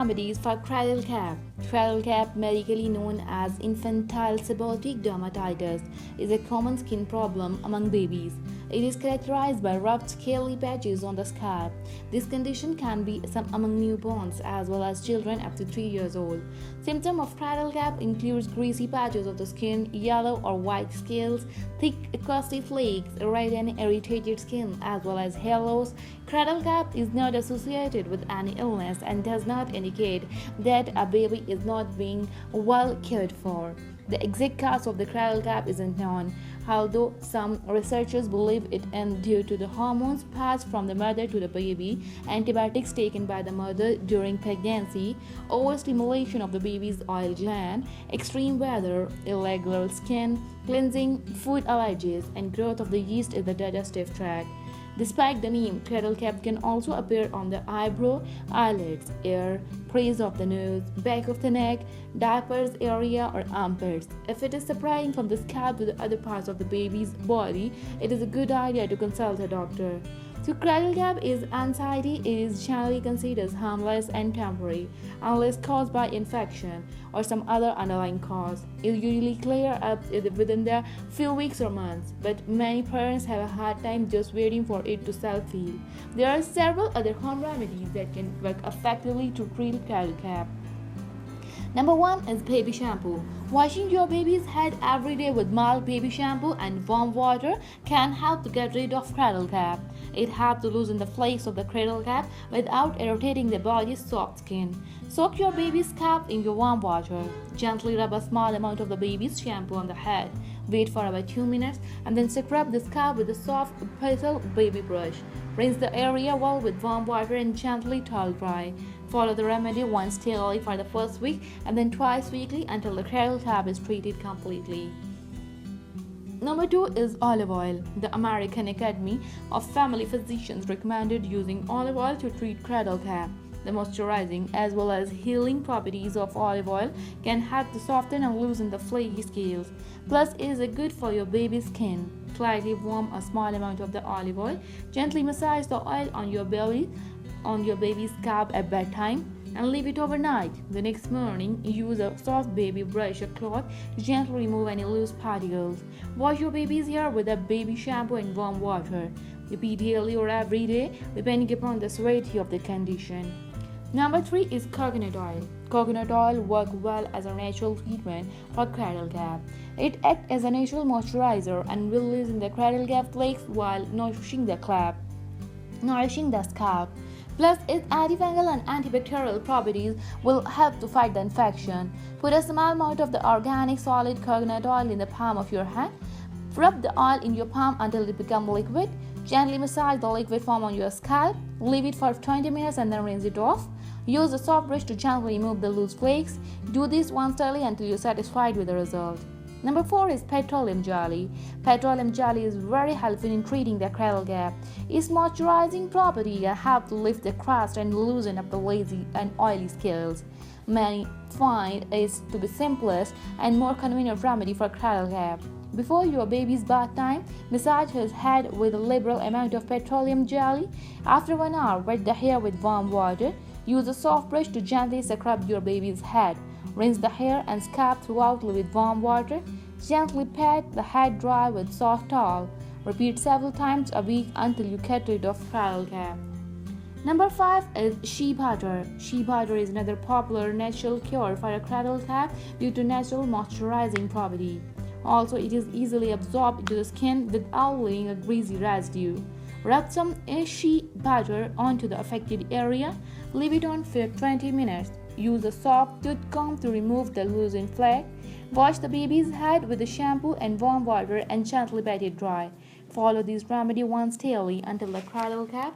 Remedies for cradle cap. Cradle cap, medically known as infantile seborrheic dermatitis, is a common skin problem among babies. It is characterized by rough, scaly patches on the scalp. This condition can be some among newborns as well as children up to 3 years old. Symptoms of cradle cap includes greasy patches of the skin, yellow or white scales, thick crusty flakes, red and irritated skin, as well as hair loss. Cradle cap is not associated with any illness and does not indicate that a baby is not being well cared for. The exact cause of the cradle cap isn't known, although some researchers believe it is due to the hormones passed from the mother to the baby, antibiotics taken by the mother during pregnancy, overstimulation of the baby's oil gland, extreme weather, irregular skin cleansing, food allergies, and growth of the yeast in the digestive tract. Despite the name, cradle cap can also appear on the eyebrow, eyelids, ear, base of the nose, back of the neck, diapers area, or armpits. If it is spreading from the scalp to the other parts of the baby's body, it is a good idea to consult a doctor. So, cradle cap is anxiety. It is generally considered harmless and temporary, unless caused by infection or some other underlying cause. It usually clears up within the few weeks or months, but many parents have a hard time just waiting for it to self-heal. There are several other home remedies that can work effectively to treat cradle cap. Number 1 is baby shampoo. Washing your baby's head every day with mild baby shampoo and warm water can help to get rid of cradle cap. It helps to loosen the flakes of the cradle cap without irritating the body's soft skin. Soak your baby's scalp in your warm water. Gently rub a small amount of the baby's shampoo on the head. Wait for about 2 minutes and then scrub the scalp with a soft-bristled baby brush. Rinse the area well with warm water and gently towel dry. Follow the remedy once daily for the first week and then twice weekly until the cradle cap is treated completely. Number 2 is olive oil. The American Academy of Family Physicians recommended using olive oil to treat cradle cap. The moisturizing as well as healing properties of olive oil can help to soften and loosen the flaky scales. Plus, it is good for your baby's skin. Slightly warm a small amount of the olive oil. Gently massage the oil on your baby's scalp at bedtime and leave it overnight. The next morning, use a soft baby brush or cloth to gently remove any loose particles. Wash your baby's hair with a baby shampoo and warm water. Repeat daily or every day, depending upon the severity of the condition. Number 3 is coconut oil. Coconut oil works well as a natural treatment for cradle cap. It acts as a natural moisturizer and will loosen the cradle cap flakes while nourishing the scalp. Plus, its antifungal and antibacterial properties will help to fight the infection. Put a small amount of the organic solid coconut oil in the palm of your hand. Rub the oil in your palm until it becomes liquid. Gently massage the liquid form on your scalp. Leave it for 20 minutes and then rinse it off. Use a soft brush to gently remove the loose flakes. Do this once daily until you're satisfied with the result. Number 4 is petroleum jelly. Petroleum jelly is very helpful in treating the cradle cap. Its moisturizing property helps to lift the crust and loosen up the lazy and oily scales. Many find it to be simplest and more convenient remedy for cradle cap. Before your baby's bath time, massage his head with a liberal amount of petroleum jelly. After 1 hour, wet the hair with warm water. Use a soft brush to gently scrub your baby's head. Rinse the hair and scalp throughout with warm water. Gently pat the head dry with soft towel. Repeat several times a week until you get rid of cradle cap. Number 5 is shea butter. Shea butter is another popular natural cure for a cradle cap due to natural moisturizing property. Also, it is easily absorbed into the skin without leaving a greasy residue. Rub some shea butter onto the affected area. Leave it on for 20 minutes. Use a soft tooth comb to remove the loosened flake. Wash the baby's head with the shampoo and warm water and gently pat it dry. Follow this remedy once daily until the cradle cap